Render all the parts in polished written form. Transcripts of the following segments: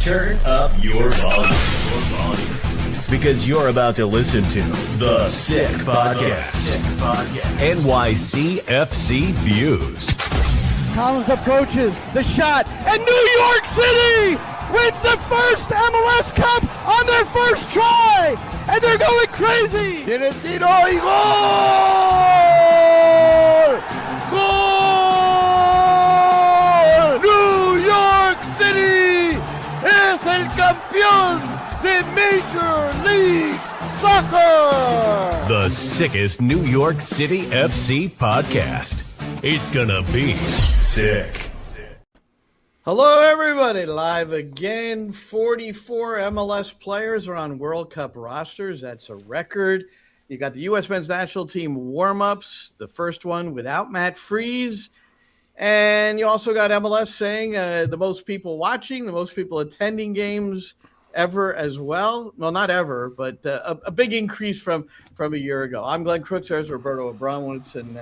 Turn up your volume. Because you're about to listen to The Sick Podcast. NYCFC Views. Collins approaches the shot, and New York City wins the first MLS Cup on their first try, and they're going crazy. Tiene tiro y gol! Gol! New York City es el campeón de Major League Soccer. The sickest New York City FC podcast. It's gonna be sick. Hello, everybody. Live again. 44 MLS players are on World Cup rosters. That's a record. You got the U.S. men's national team warm-ups, the first one without Matt Freese. And you also got MLS saying the most people watching, the most people attending games ever as well. Well, not ever, but a big increase from a year ago. I'm Glenn Crooks. There's Roberto Abramowitz, and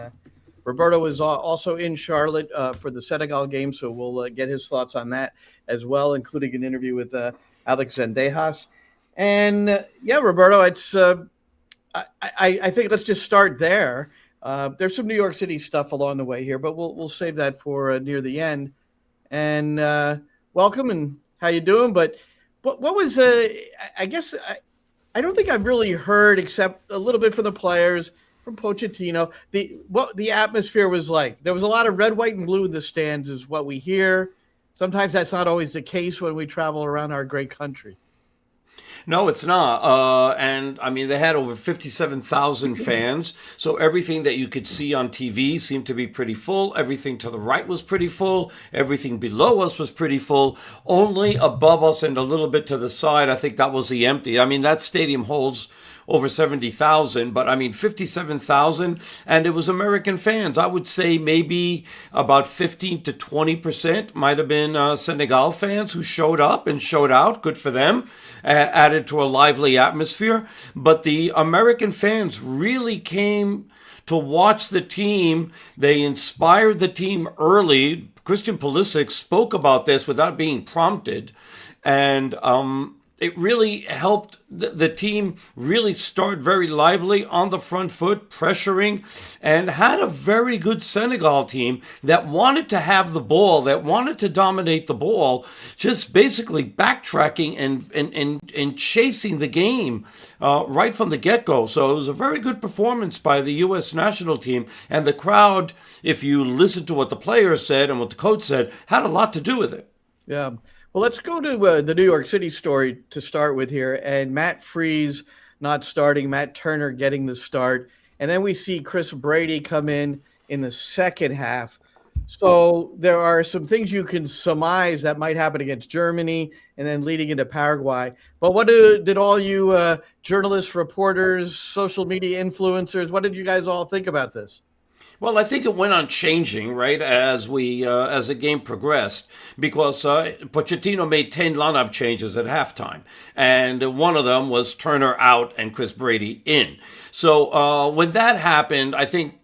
Roberto is also in Charlotte for the Senegal game, so we'll get his thoughts on that as well, including an interview with Alex Zendejas. And Roberto, it's I think let's just start there. There's some New York City stuff along the way here, but we'll save that for near the end. And welcome, and how you doing? But what was I guess I don't think I've really heard, except a little bit from the players, from Pochettino, what the atmosphere was like. There was a lot of red, white, and blue in the stands is what we hear. Sometimes that's not always the case when we travel around our great country. No, it's not. And I mean, they had over 57,000 fans. So everything that you could see on TV seemed to be pretty full. Everything to the right was pretty full. Everything below us was pretty full. Only above us and a little bit to the side, I think that was the empty. I mean, that stadium holds over 70,000, but I mean 57,000, and it was American fans. I would say maybe about 15 to 20% might have been Senegal fans who showed up and showed out. Good for them. Added to a lively atmosphere. But the American fans really came to watch the team. They inspired the team early. Christian Pulisic spoke about this without being prompted, and it really helped the team really start very lively on the front foot, pressuring, and had a very good Senegal team that wanted to have the ball, that wanted to dominate the ball, just basically backtracking and chasing the game right from the get-go. So it was a very good performance by the U.S. national team, and the crowd, if you listen to what the players said and what the coach said, had a lot to do with it. Yeah. Well, let's go to the New York City story to start with here. And Matt Freese not starting, Matt Turner getting the start. And then we see Chris Brady come in the second half. So there are some things you can surmise that might happen against Germany and then leading into Paraguay. But what did all you journalists, reporters, social media influencers, what did you guys all think about this? Well, I think it went on changing, right, as the game progressed, because Pochettino made 10 lineup changes at halftime, and one of them was Turner out and Chris Brady in. So when that happened, I think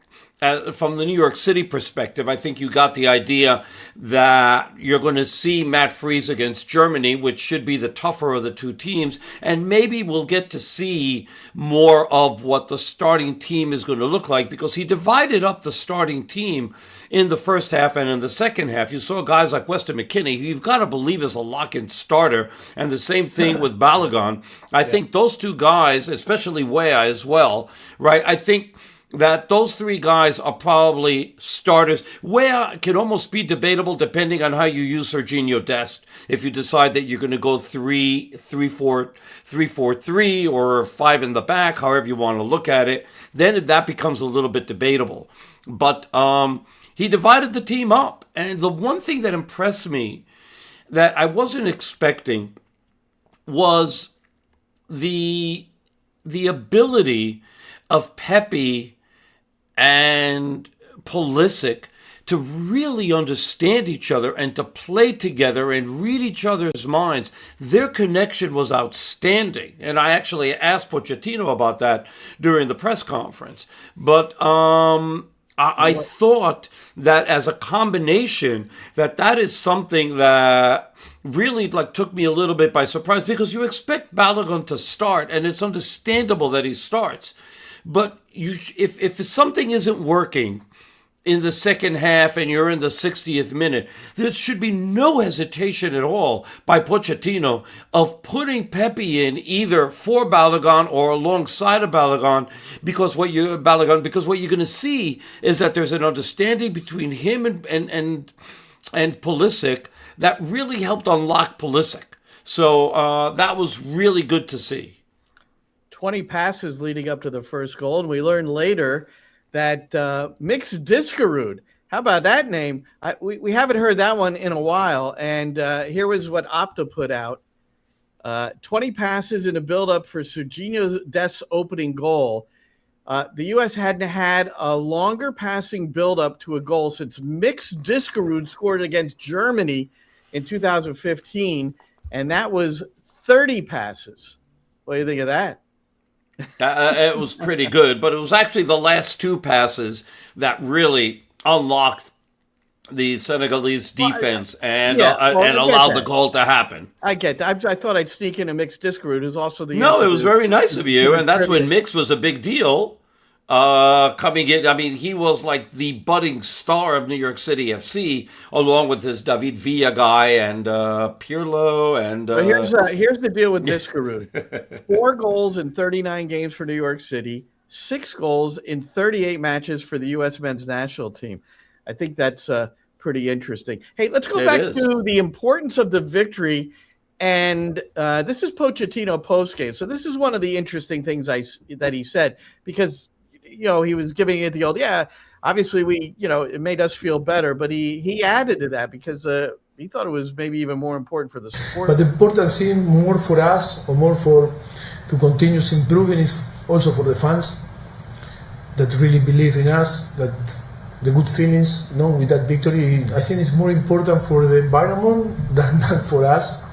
from the New York City perspective, I think you got the idea that you're going to see Matt Freese against Germany, which should be the tougher of the two teams, and maybe we'll get to see more of what the starting team is going to look like, because he divided up the starting team in the first half and in the second half. You saw guys like Weston McKennie, who you've got to believe is a lock-in starter, and the same thing with Balogun. I think those two guys, especially Weah as well, right, I think that those three guys are probably starters. Where can almost be debatable depending on how you use Sergiño Dest. If you decide that you're going to go 3-4-3 or 5 in the back, however you want to look at it, then that becomes a little bit debatable. But he divided the team up. And the one thing that impressed me that I wasn't expecting was the ability of Pepe and Pulisic to really understand each other and to play together and read each other's minds. Their connection was outstanding. And I actually asked Pochettino about that during the press conference. But I thought that as a combination, that is something that really took me a little bit by surprise, because you expect Balogun to start, and it's understandable that he starts. But if something isn't working in the second half and you're in the 60th minute, there should be no hesitation at all by Pochettino of putting Pepe in either for Balogun or alongside of Balogun, because what you're going to see is that there's an understanding between him and Pulisic that really helped unlock Pulisic. So that was really good to see. 20 passes leading up to the first goal, and we learned later that Mix Discarud, how about that name? We haven't heard that one in a while, and here was what Opta put out. 20 passes in a build-up for Serginho Dest's opening goal. The U.S. hadn't had a longer passing build-up to a goal since Mix Discarud scored against Germany in 2015, and that was 30 passes. What do you think of that? It was pretty good, but it was actually the last two passes that really unlocked the Senegalese defense and allowed the goal to happen. I get that. I thought I'd sneak in a Mix Discarud, who's also the... No, it was very nice of you, and that's when Mix was a big deal. Coming in, I mean, he was like the budding star of New York City FC, along with his David Villa guy and Pirlo. And but here's the deal with Discarud: 4 goals in 39 games for New York City, 6 goals in 38 matches for the U.S. men's national team. I think that's pretty interesting. Hey, let's go back to the importance of the victory. And this is Pochettino postgame. So this is one of the interesting things that he said, because he was giving it the old, obviously it made us feel better, but he added to that because he thought it was maybe even more important for the support. But the important thing more for us, or more to continue improving, is also for the fans that really believe in us, that the good feelings, with that victory. I think it's more important for the environment than for us.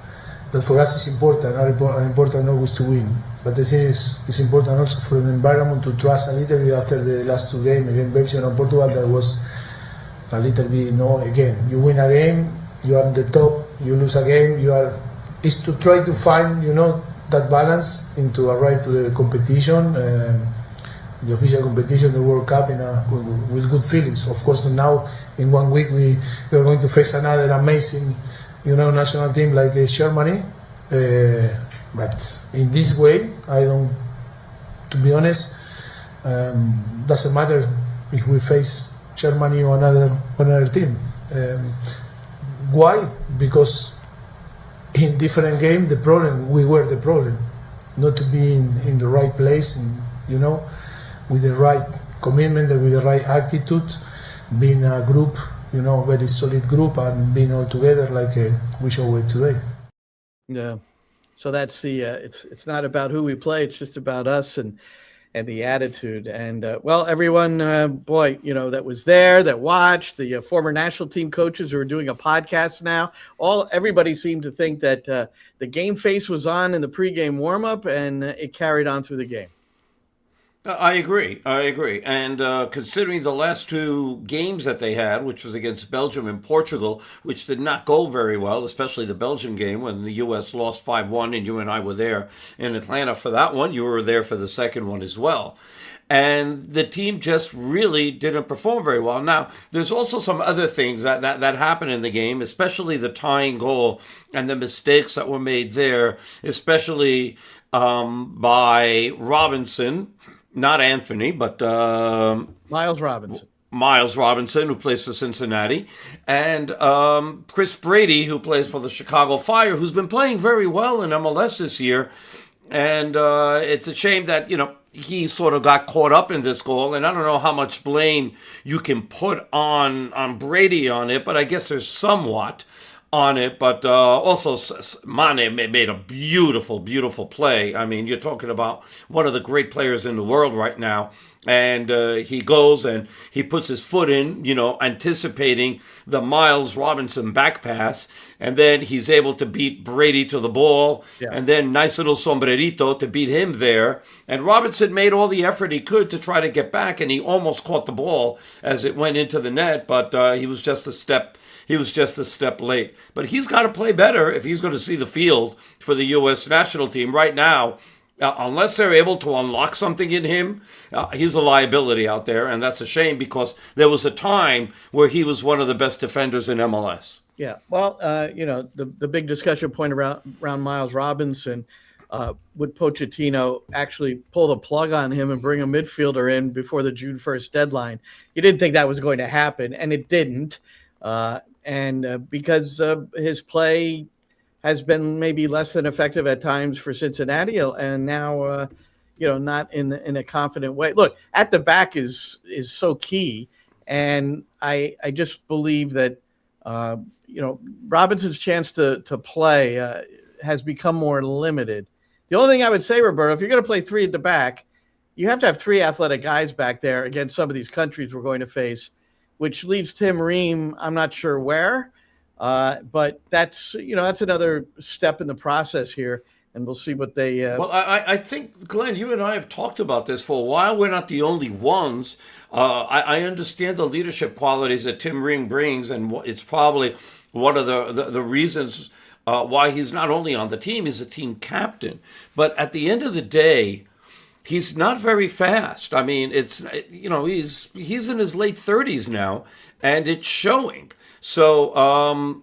That for us is important. Important always to win. But the thing is, it's important also for the environment to trust a little bit after the last 2 games against Belgium and Portugal. That was a little bit, again, you win a game, you are at the top, you lose a game, is to try to find, that balance into a right to the competition, the official competition, the World Cup, with good feelings. Of course, now in 1 week we are going to face another amazing, national team like Germany. But in this way, to be honest, doesn't matter if we face Germany or another team. Why? Because in different games, we were the problem, not to be in the right place, and, with the right commitment, with the right attitude, being a group, very solid group, and being all together like we showed today. Yeah. So that's the it's not about who we play, it's just about us and the attitude. And everyone, that was there, that watched, the former national team coaches who are doing a podcast now, everybody seemed to think that the game face was on in the pregame warm-up, and it carried on through the game. I agree. And considering the last 2 games that they had, which was against Belgium and Portugal, which did not go very well, especially the Belgium game when the U.S. lost 5-1, and you and I were there in Atlanta for that one. You were there for the second one as well. And the team just really didn't perform very well. Now, there's also some other things that happened in the game, especially the tying goal and the mistakes that were made there, especially by Robinson. Not Anthony, but Miles Robinson. Miles Robinson, who plays for Cincinnati, and Chris Brady, who plays for the Chicago Fire, who's been playing very well in MLS this year. And it's a shame that, he sort of got caught up in this goal. And I don't know how much blame you can put on Brady on it, but I guess there's somewhat on it. But also Mane made a beautiful, beautiful play. I mean, you're talking about one of the great players in the world right now. And he goes and he puts his foot in, anticipating the Miles Robinson back pass. And then he's able to beat Brady to the ball. Yeah. And then nice little sombrerito to beat him there. And Robinson made all the effort he could to try to get back. And he almost caught the ball as it went into the net. But he was just a step late. But he's got to play better if he's going to see the field for the U.S. national team right now. Unless they're able to unlock something in him, he's a liability out there, and that's a shame because there was a time where he was one of the best defenders in MLS. Yeah, well, the big discussion point around Miles Robinson, would Pochettino actually pull the plug on him and bring a midfielder in before the June 1st deadline? You didn't think that was going to happen, and it didn't, because his play has been maybe less than effective at times for Cincinnati, and now, not in a confident way. Look, at the back is so key, and I just believe that Robinson's chance to play has become more limited. The only thing I would say, Roberto, if you're going to play three at the back, you have to have three athletic guys back there against some of these countries we're going to face, which leaves Tim Ream, I'm not sure where. But that's another step in the process here, and we'll see what they. Well, I think, Glenn, you and I have talked about this for a while. We're not the only ones. I understand the leadership qualities that Tim Ream brings, and it's probably one of the reasons why he's not only on the team, he's a team captain. But at the end of the day, he's not very fast. I mean, he's in his late 30s now, and it's showing. So I'm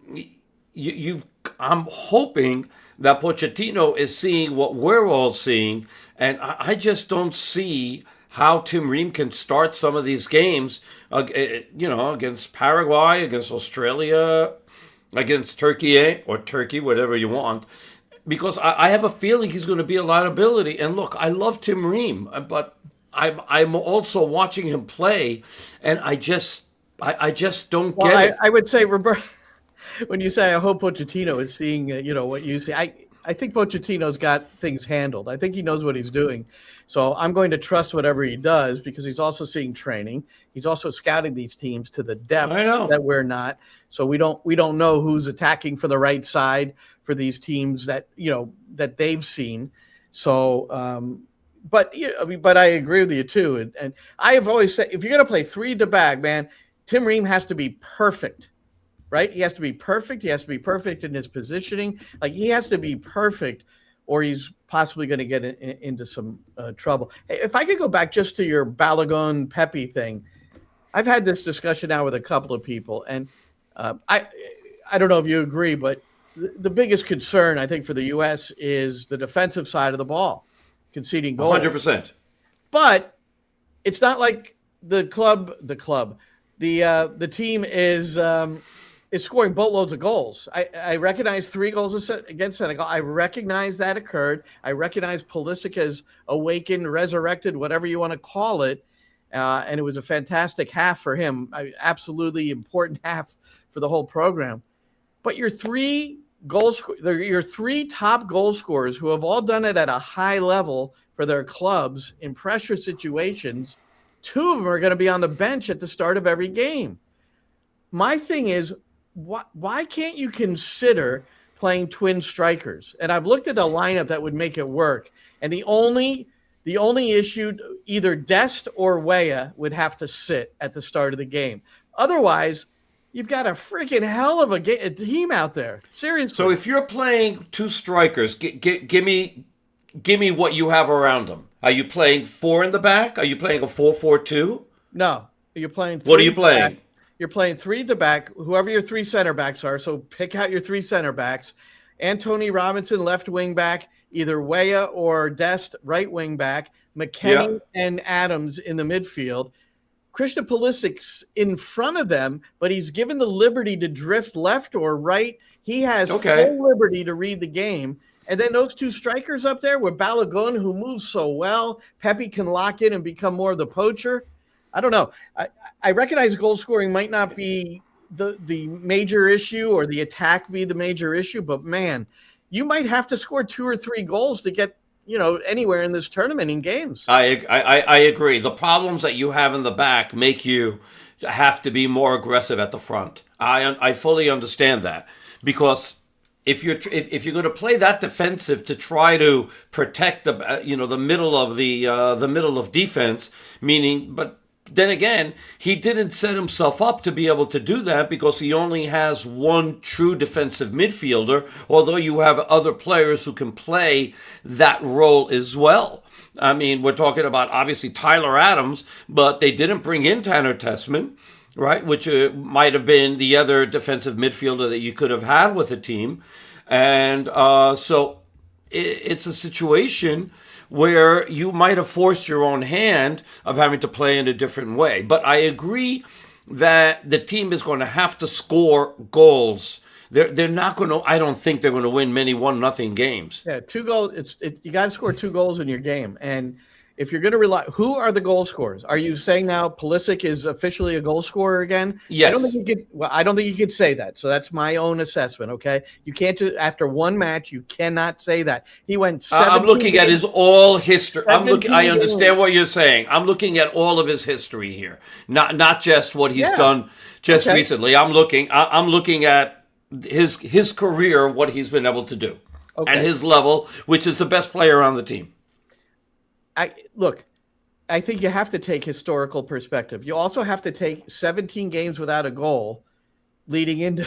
hoping that Pochettino is seeing what we're all seeing, and I just don't see how Tim Ream can start some of these games, against Paraguay, against Australia, against Turkey, whatever you want, because I have a feeling he's going to be a liability. And look, I love Tim Ream, but I'm also watching him play, and I just don't get it. I would say, Roberto, when you say I hope Pochettino is seeing, what you see, I think Pochettino's got things handled. I think he knows what he's doing. So I'm going to trust whatever he does because he's also seeing training. He's also scouting these teams to the depths that we're not. So we don't know who's attacking for the right side for these teams that they've seen. So, but I agree with you too. And I have always said, if you're going to play three to back, man, Tim Ream has to be perfect, right? He has to be perfect. He has to be perfect in his positioning. Like, he has to be perfect, or he's possibly going to get into some trouble. Hey, if I could go back just to your Balogun Pepe thing, I've had this discussion now with a couple of people, and I don't know if you agree, but the biggest concern, I think, for the U.S. is the defensive side of the ball, conceding goals. 100%. But it's not like the team is scoring boatloads of goals. I recognize 3 goals against Senegal. I recognize that occurred. I recognize Pulisic has awakened, resurrected, whatever you want to call it. And it was a fantastic half for him. Absolutely important half for the whole program. But your 3 top goal scorers who have all done it at a high level for their clubs in pressure situations, 2 of them are going to be on the bench at the start of every game. My thing is, why can't you consider playing twin strikers? And I've looked at a lineup that would make it work. And the only issue, either Dest or Weah would have to sit at the start of the game. Otherwise, you've got a freaking hell of a team out there. Seriously. So if you're playing 2 strikers, give me what you have around them. Are you playing 4 in the back? Are you playing a 4-4-2? No, you're playing 3. What are you playing? Back. You're playing 3 at the back, whoever your 3 center backs are. So pick out your 3 center backs. Anthony Robinson, left wing back, either Weah or Dest, right wing back. McKennie and Adams in the midfield. Christian Pulisic's in front of them, but he's given the liberty to drift left or right. He has full liberty to read the game. And then those 2 strikers up there with Balogun, who moves so well. Pepe can lock in and become more of the poacher. I don't know. I recognize goal scoring might not be the major issue, or the attack be the major issue, but man, you might have to score 2 or 3 goals to get anywhere in this tournament in games. I agree. The problems that you have in the back make you have to be more aggressive at the front. I fully understand that, because if you're going to play that defensive to try to protect the middle of the middle of defense, but then again, he didn't set himself up to be able to do that, because he only has one true defensive midfielder, although you have other players who can play that role as well. I mean, we're talking about obviously Tyler Adams, but they didn't bring in Tanner Tessman, right? Which might have been the other defensive midfielder that you could have had with a team. And so it's a situation where you might have forced your own hand of having to play in a different way. But I agree that the team is going to have to score goals. They're not going to. I don't think they're going to win many 1-0 games. Yeah, 2 goals. You got to score 2 goals in your game, and if you're going to rely, who are the goal scorers? Are you saying now Pulisic is officially a goal scorer again? Yes. I don't think you could say that. So that's my own assessment. Okay, you can't after one match. You cannot say that. He went. I'm looking at his all history. I understand games. what you're saying. I'm looking at all of his history here, not just what he's done just recently. I'm looking at his career, what he's been able to do, and his level, which is the best player on the team. I think you have to take historical perspective. You also have to take 17 games without a goal leading into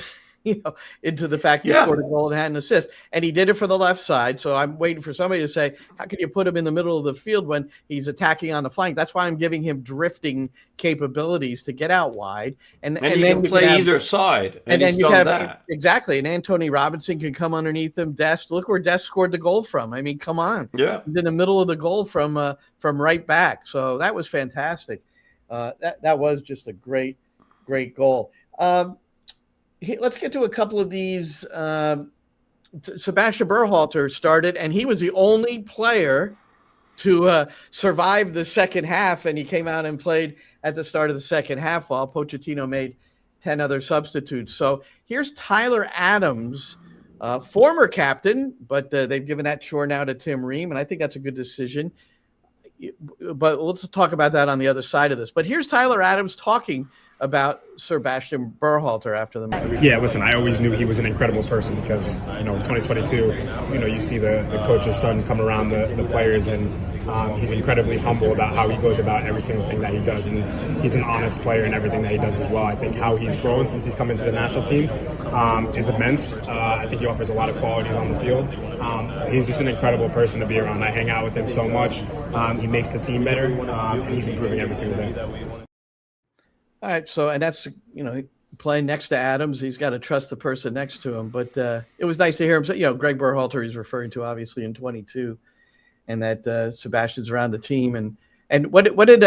into the fact he scored a goal and had an assist. And he did it for the left side. So I'm waiting for somebody to say, how can you put him in the middle of the field when he's attacking on the flank? That's why I'm giving him drifting capabilities to get out wide. And he can play either side. And he's done that. Exactly. And Anthony Robinson can come underneath him. Dest, look where Dest scored the goal from. I mean, come on. Yeah. He's in the middle of the goal from right back. So that was fantastic. That was just a great goal. Let's get to a couple of these. Sebastian Berhalter started, and he was the only player to survive the second half, and he came out and played at the start of the second half while Pochettino made 10 other substitutes. So here's Tyler Adams, former captain, but they've given that chore now to Tim Ream, and I think that's a good decision. But let's talk about that on the other side of this. But here's Tyler Adams talking about Sebastian Berhalter after the match. Yeah, listen, I always knew he was an incredible person because, in 2022, you see the coach's son come around the players, and he's incredibly humble about how he goes about every single thing that he does, and he's an honest player in everything that he does as well. I think how he's grown since he's come into the national team is immense. I think he offers a lot of qualities on the field. He's just an incredible person to be around. I hang out with him so much. He makes the team better, and he's improving every single day. All right, and that's, playing next to Adams. He's got to trust the person next to him. But it was nice to hear him say, Greg Berhalter he's referring to, obviously, in 22, and that Sebastian's around the team. And what did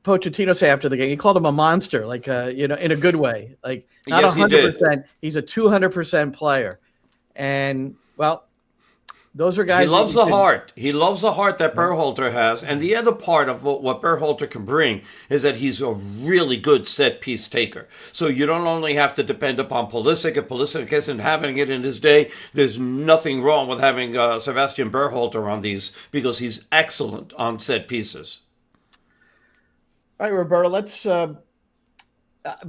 Pochettino say after the game? He called him a monster, like, in a good way. Like, not 100%. He's a 200% player. And, well, those are guys. He loves the heart. He loves the heart that Berhalter has. And the other part of what Berhalter can bring is that he's a really good set-piece taker. So you don't only have to depend upon Pulisic. If Pulisic isn't having it in his day, there's nothing wrong with having Sebastian Berhalter on these, because he's excellent on set pieces. All right, Roberto, let's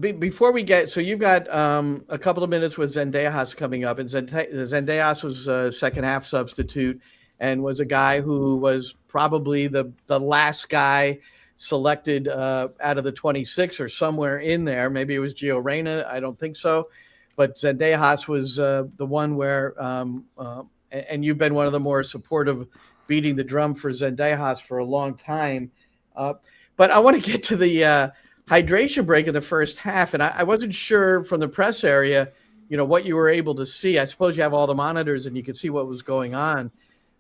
before we get, so you've got a couple of minutes with Zendejas coming up, and Zendejas was a second half substitute and was a guy who was probably the last guy selected out of the 26 or somewhere in there. Maybe it was Gio Reyna. I don't think so. But Zendejas was the one where, and you've been one of the more supportive, beating the drum for Zendejas for a long time. But I want to get to the hydration break in the first half, and I wasn't sure from the press area, what you were able to see. I suppose you have all the monitors and you could see what was going on.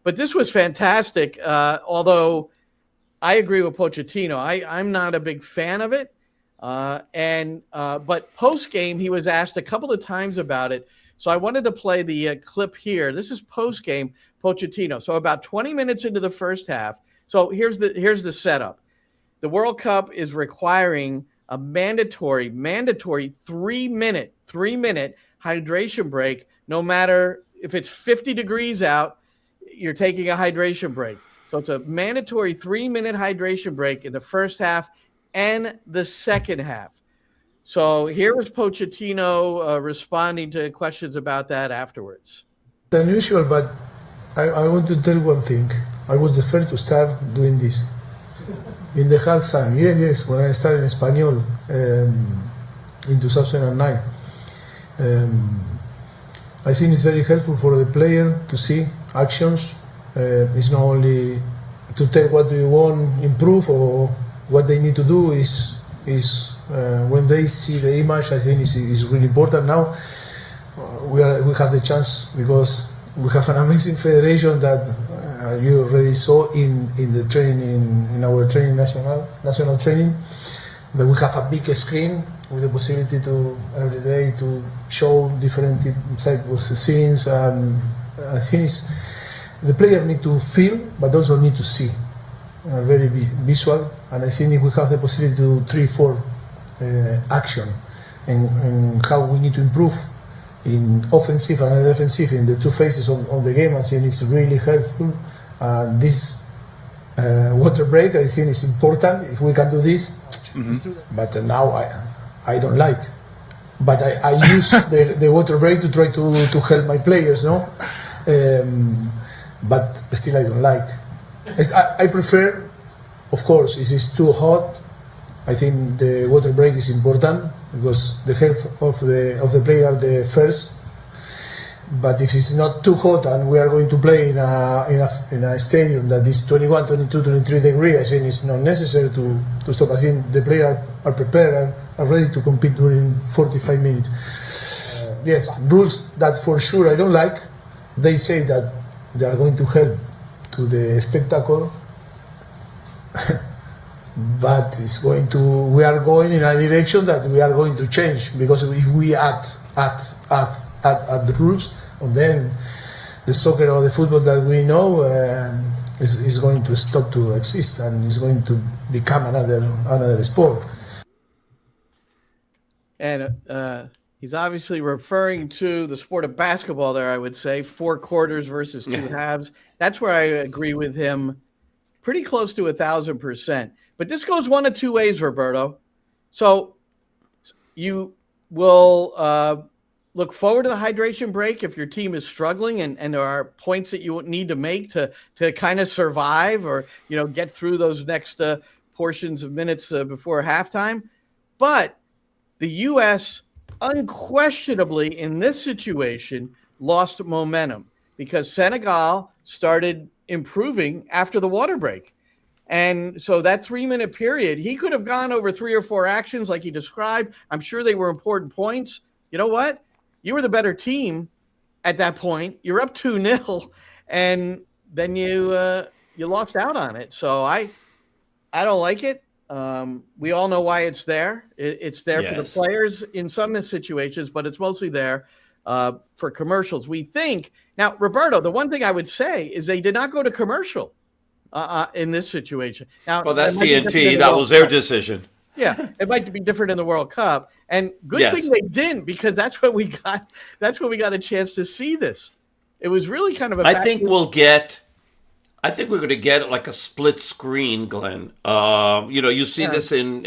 But this was fantastic, although I agree with Pochettino. I'm not a big fan of it. But post-game, he was asked a couple of times about it. So I wanted to play the clip here. This is post-game Pochettino. So about 20 minutes into the first half. So here's the setup. The World Cup is requiring a mandatory 3-minute hydration break. No matter if it's 50 degrees out, you're taking a hydration break. So it's a mandatory 3-minute hydration break in the first half and the second half. So here was Pochettino responding to questions about that afterwards. Unusual, but I want to tell one thing. I was the first to start doing this. In the halftime, yes, when I started in Espanol in 2009. I think it's very helpful for the player to see actions. It's not only to tell what do you want improve or what they need to do is when they see the image. I think is really important now. We have the chance because we have an amazing federation that you already saw in the training in our training national training, that we have a big screen with the possibility to every day to show different types of scenes. I think the player need to feel but also need to see, very visual. And I think if we have the possibility to 3-4 action and how we need to improve in offensive and defensive in the two phases of the game, I think it's really helpful. This water break, I think, is important if we can do this. Mm-hmm. But now I don't like. But I use the water break to try to help my players, no? But still I don't like. I prefer, of course, if it's too hot, I think the water break is important because the health of the player the first. But if it's not too hot and we are going to play in a stadium that is 21, 22, 23 degrees, I think it's not necessary to stop. I think the players are prepared and are ready to compete during 45 minutes. Yes, rules that for sure I don't like. They say that they are going to help to the spectacle, but we are going in a direction that we are going to change, because if we add the rules, and then the soccer or the football that we know is going to stop to exist and is going to become another sport. And he's obviously referring to the sport of basketball there, I would say, 4 quarters versus 2 halves. That's where I agree with him pretty close to 1,000%. But this goes one of two ways, Roberto. So you will look forward to the hydration break if your team is struggling and there are points that you need to make to kind of survive or, get through those next portions of minutes before halftime. But the U.S. unquestionably in this situation lost momentum because Senegal started improving after the water break. And so that 3-minute period, he could have gone over 3 or 4 actions like he described. I'm sure they were important points. You know what? You were the better team at that point. You're up 2-0, and then you lost out on it. So I don't like it. We all know why it's there. It's there for the players in some situations, but it's mostly there for commercials. We think now, Roberto. The one thing I would say is they did not go to commercial in this situation. Now, well, that's TNT. That was their decision. Yeah, it might be different in the World Cup, and good thing they didn't, because that's when we got a chance to see this. It was really kind of a. I think we're going to get like a split screen, Glenn. You see this in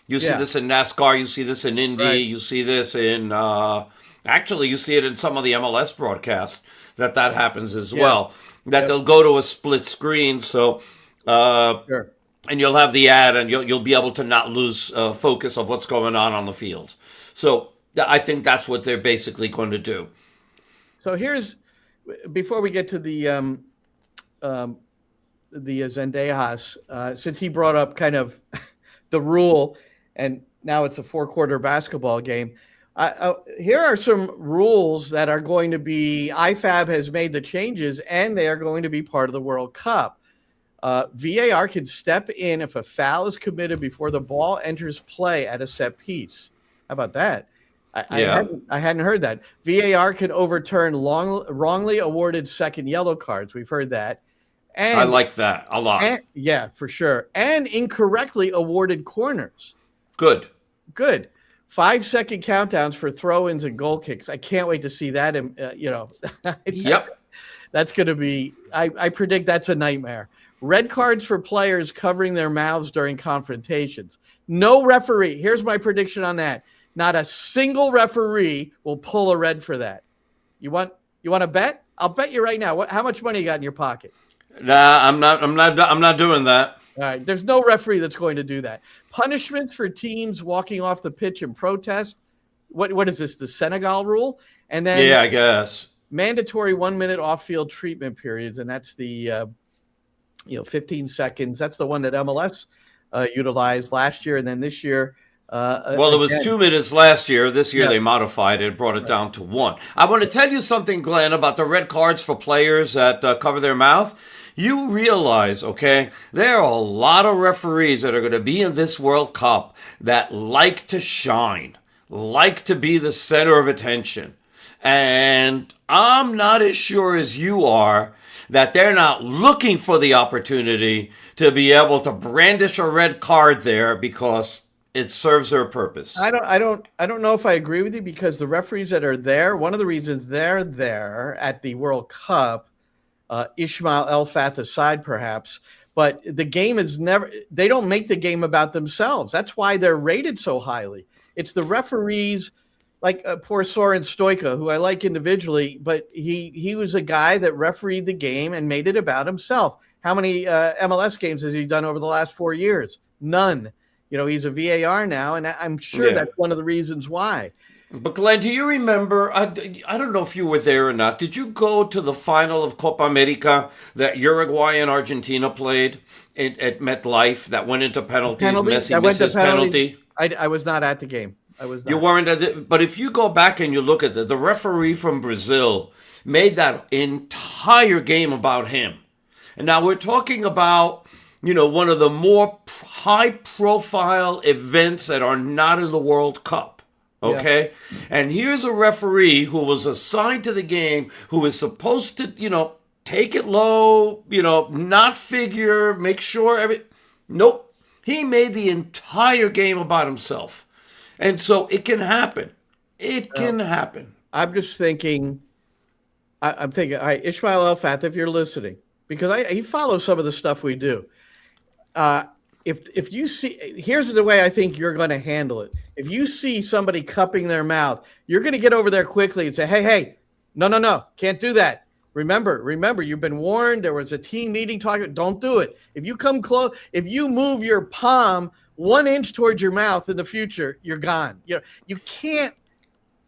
this in NASCAR, you see this in Indy, you see this in actually you see it in some of the MLS broadcasts that happens as well. That they'll go to a split screen, so. And you'll have the ad, and you'll be able to not lose focus of what's going on the field. So I think that's what they're basically going to do. So before we get to the Zendejas, since he brought up kind of the rule, and now it's a 4-quarter basketball game. Here are some rules that are going to be. IFAB has made the changes, and they are going to be part of the World Cup. VAR can step in if a foul is committed before the ball enters play at a set piece. How about that? I hadn't heard that. VAR can overturn wrongly awarded second yellow cards. We've heard that. And I like that a lot. Yeah, for sure. And incorrectly awarded corners. Good. 5-second countdowns for throw-ins and goal kicks. I can't wait to see that. Yep. That's going to be. I predict that's a nightmare. red cards for players covering their mouths during confrontations. No referee. Here's my prediction on that. Not a single referee will pull a red for that. You want to bet? I'll bet you right now. How much money you got in your pocket? Nah, I'm not doing that. All right. There's no referee that's going to do that. Punishments for teams walking off the pitch in protest. What is this? The Senegal rule? And then Yeah, I guess. mandatory 1 minute off-field treatment periods, and that's the 15 seconds. That's the one that MLS utilized last year, and then this year. Well, it was 2 minutes last year. This year they modified it, brought it down to 1. I want to tell you something, Glenn, about the red cards for players that cover their mouth. You realize, okay, there are a lot of referees that are going to be in this World Cup that like to shine, like to be the center of attention. And I'm not as sure as you are that they're not looking for the opportunity to be able to brandish a red card there because it serves their purpose. I don't know if I agree with you, because the referees that are there, one of the reasons they're there at the World Cup, Ishmael Elfath aside perhaps, but the game is they don't make the game about themselves. That's why they're rated so highly. It's the referees like poor Soren Stoica, who I like individually, but he was a guy that refereed the game and made it about himself. How many MLS games has he done over the last 4 years? None. He's a VAR now, and I'm sure that's one of the reasons why. But Glenn, do you remember, I don't know if you were there or not, did you go to the final of Copa America that Uruguay and Argentina played at MetLife that went into penalties? Messi misses penalty. I was not at the game. I was not. You weren't at it, but if you go back and you look at the referee from Brazil made that entire game about him. And now we're talking about, one of the more high-profile events that are not in the World Cup, okay? Yeah. And here's a referee who was assigned to the game, who is supposed to, take it low, not figure, make sure Nope. He made the entire game about himself. And so it can happen. It can happen. I'm just thinking, all right, Ishmael Elfath, if you're listening, because he follows some of the stuff we do. If you see, here's the way I think you're going to handle it. If you see somebody cupping their mouth, you're going to get over there quickly and say, hey, no, can't do that. Remember, you've been warned. There was a team meeting talking. Don't do it. If you come close, if you move your palm 1 inch towards your mouth in the future, you're gone. You can't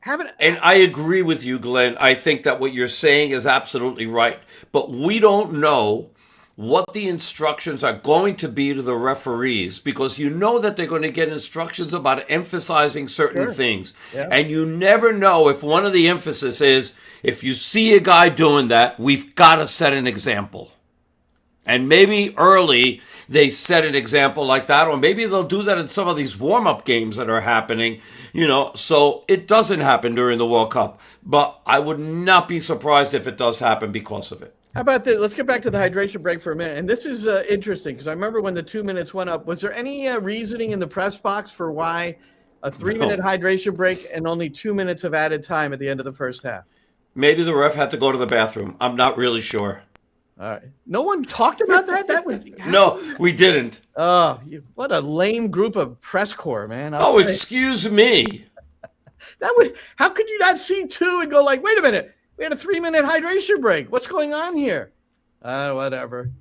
have it. And I agree with you, Glenn. I think that what you're saying is absolutely right. But we don't know what the instructions are going to be to the referees, because that they're going to get instructions about emphasizing certain things. Yeah. And you never know if one of the emphasis is, if you see a guy doing that, we've got to set an example. And maybe early they set an example like that, or maybe they'll do that in some of these warm-up games that are happening, so it doesn't happen during the World Cup. But I would not be surprised if it does happen because of it. How about this? Let's get back to the hydration break for a minute. And this is interesting, because I remember when the 2 minutes went up, was there any reasoning in the press box for why a 3-minute hydration break and only 2 minutes of added time at the end of the first half? Maybe the ref had to go to the bathroom. I'm not really sure. All right. No one talked about that? No, we didn't. Oh, what a lame group of press corps, man. Excuse me. How could you not see two and go like, wait a minute, we had a 3-minute hydration break. What's going on here? Whatever.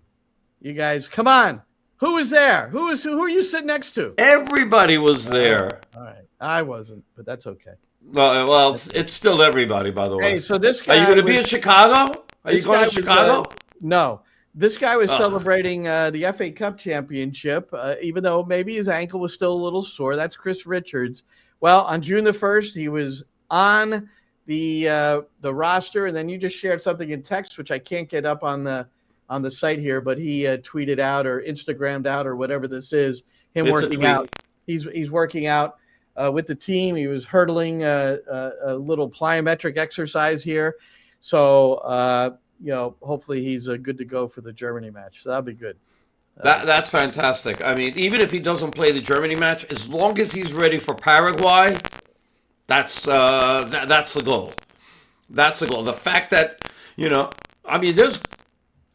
You guys, come on. Who was there? Who are you sitting next to? Everybody was there. All right. I wasn't, but that's okay. Well, it's still everybody, by the way. Hey, so this guy. Are you going to be in Chicago? Are you going to Chicago? No. This guy was celebrating the FA Cup championship, even though maybe his ankle was still a little sore. That's Chris Richards. Well, on June the 1st, he was on the roster, and then you just shared something in text, which I can't get up on the site here, but he tweeted out or Instagrammed out or whatever this is, him working out. He's working out with the team. He was hurdling a little plyometric exercise here. So, hopefully he's good to go for the Germany match. So that'll be good. That's fantastic. I mean, even if he doesn't play the Germany match, as long as he's ready for Paraguay, that's the goal. That's the goal. The fact that, there's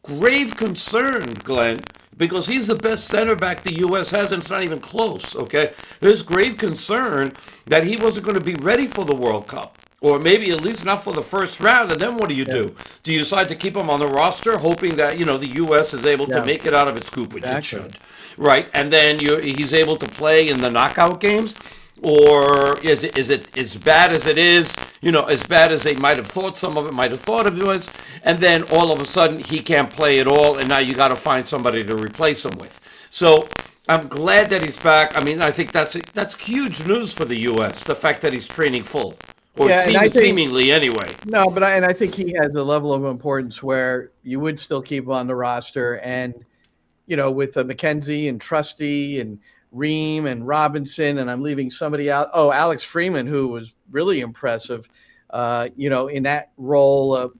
grave concern, Glenn, because he's the best center back the U.S. has, and it's not even close, okay? There's grave concern that he wasn't going to be ready for the World Cup, or maybe at least not for the first round, and then what do you do? Do you decide to keep him on the roster, hoping that, the U.S. is able to make it out of its group, which it should, right? And then he's able to play in the knockout games? Or is it as bad as it is, as bad as they might have thought, some of it might have thought it was, and then all of a sudden he can't play at all, and now you got to find somebody to replace him with. So I'm glad that he's back. I mean, I think that's huge news for the U.S., the fact that he's training full, or seemingly anyway. No, but I think he has a level of importance where you would still keep him on the roster, and, with McKenzie and Trusty and Ream and Robinson, and I'm leaving somebody out. Oh, Alex Freeman, who was really impressive, in that role of,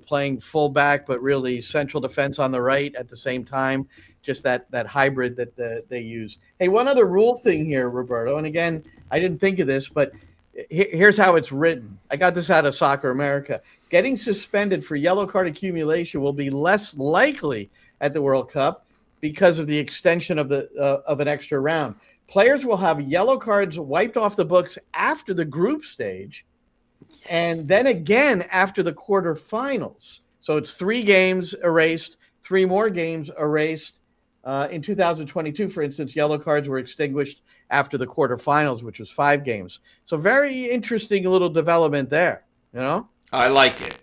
playing fullback, but really central defense on the right at the same time. Just that hybrid that they use. Hey, one other rule thing here, Roberto, and again, I didn't think of this, but here's how it's written. I got this out of Soccer America. Getting suspended for yellow card accumulation will be less likely at the World Cup because of the extension of an extra round. Players will have yellow cards wiped off the books after the group stage, and then again after the quarterfinals. So it's 3 games erased, 3 more games erased. In 2022, for instance, yellow cards were extinguished after the quarterfinals, which was 5 games. So very interesting little development there, I like it.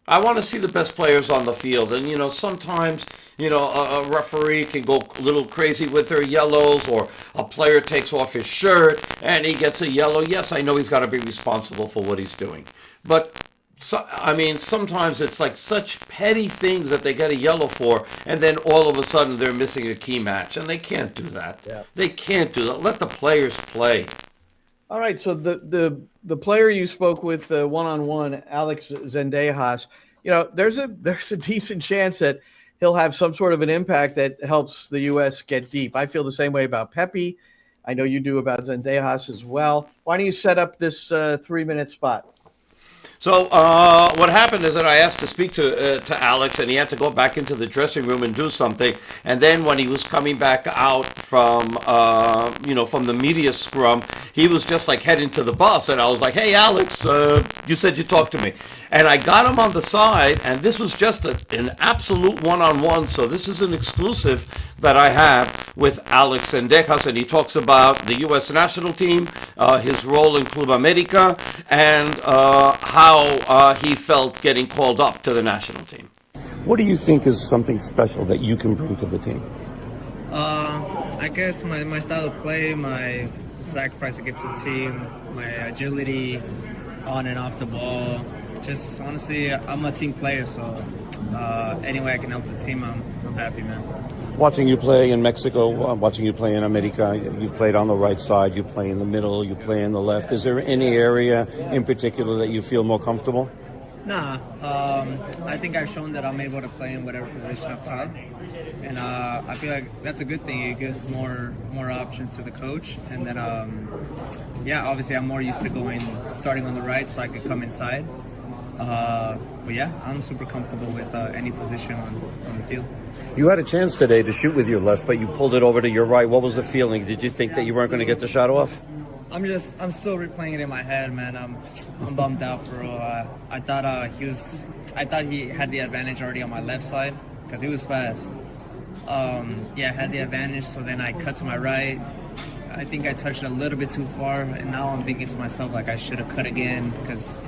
I want to see the best players on the field. And, sometimes, a referee can go a little crazy with their yellows, or a player takes off his shirt and he gets a yellow. Yes, I know he's got to be responsible for what he's doing. But, sometimes it's like such petty things that they get a yellow for, and then all of a sudden they're missing a key match. And they can't do that. Yeah. They can't do that. Let the players play. All right, so the player you spoke with one-on-one, Alex Zendejas, there's a decent chance that he'll have some sort of an impact that helps the U.S. get deep. I feel the same way about Pepe. I know you do about Zendejas as well. Why don't you set up this 3-minute spot? So what happened is that I asked to speak to Alex, and he had to go back into the dressing room and do something. And then when he was coming back out from the media scrum, he was just like heading to the bus. And I was like, "Hey, Alex, you said you talked to me." And I got him on the side, and this was just an absolute one-on-one. So this is an exclusive that I have with Alex Zendejas, and he talks about the U.S. national team, his role in Club America, and how he felt getting called up to the national team. What do you think is something special that you can bring to the team? I guess my style of play, my sacrifice I give to the team, my agility on and off the ball. Just honestly, I'm a team player, so any way I can help the team, I'm happy, man. Watching you play in Mexico, watching you play in America, you've played on the right side, you play in the middle, you play in the left. Is there any area in particular that you feel more comfortable? Nah, I think I've shown that I'm able to play in whatever position I've tried, and I feel like that's a good thing. It gives more options to the coach, and then obviously I'm more used to starting on the right so I could come inside. But yeah, I'm super comfortable with any position on the field. You had a chance today to shoot with your left, but you pulled it over to your right. What was the feeling? Did you think that you weren't going to get the shot off? I'm still replaying it in my head, man. I'm bummed out for real. I thought he had the advantage already on my left side because he was fast. I had the advantage, so then I cut to my right. I think I touched it a little bit too far, and now I'm thinking to myself like I should have cut again because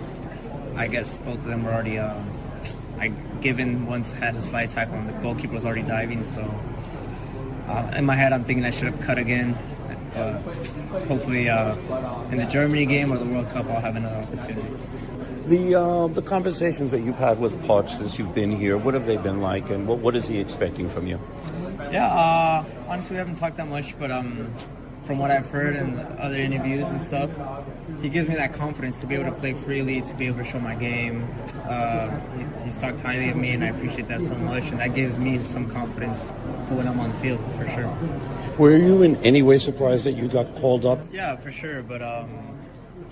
I guess both of them were already. Given once had a slide tackle and the goalkeeper was already diving, so in my head I'm thinking I should have cut again. Hopefully in the Germany game or the World Cup I'll have another opportunity. The conversations that you've had with Poch since you've been here, what have they been like, and what is he expecting from you? Yeah, honestly we haven't talked that much, but from what I've heard in other interviews and stuff, he gives me that confidence to be able to play freely, to be able to show my game. He's talked highly of me, and I appreciate that so much, and that gives me some confidence for when I'm on the field, for sure. Were you in any way surprised that you got called up? Yeah, for sure, but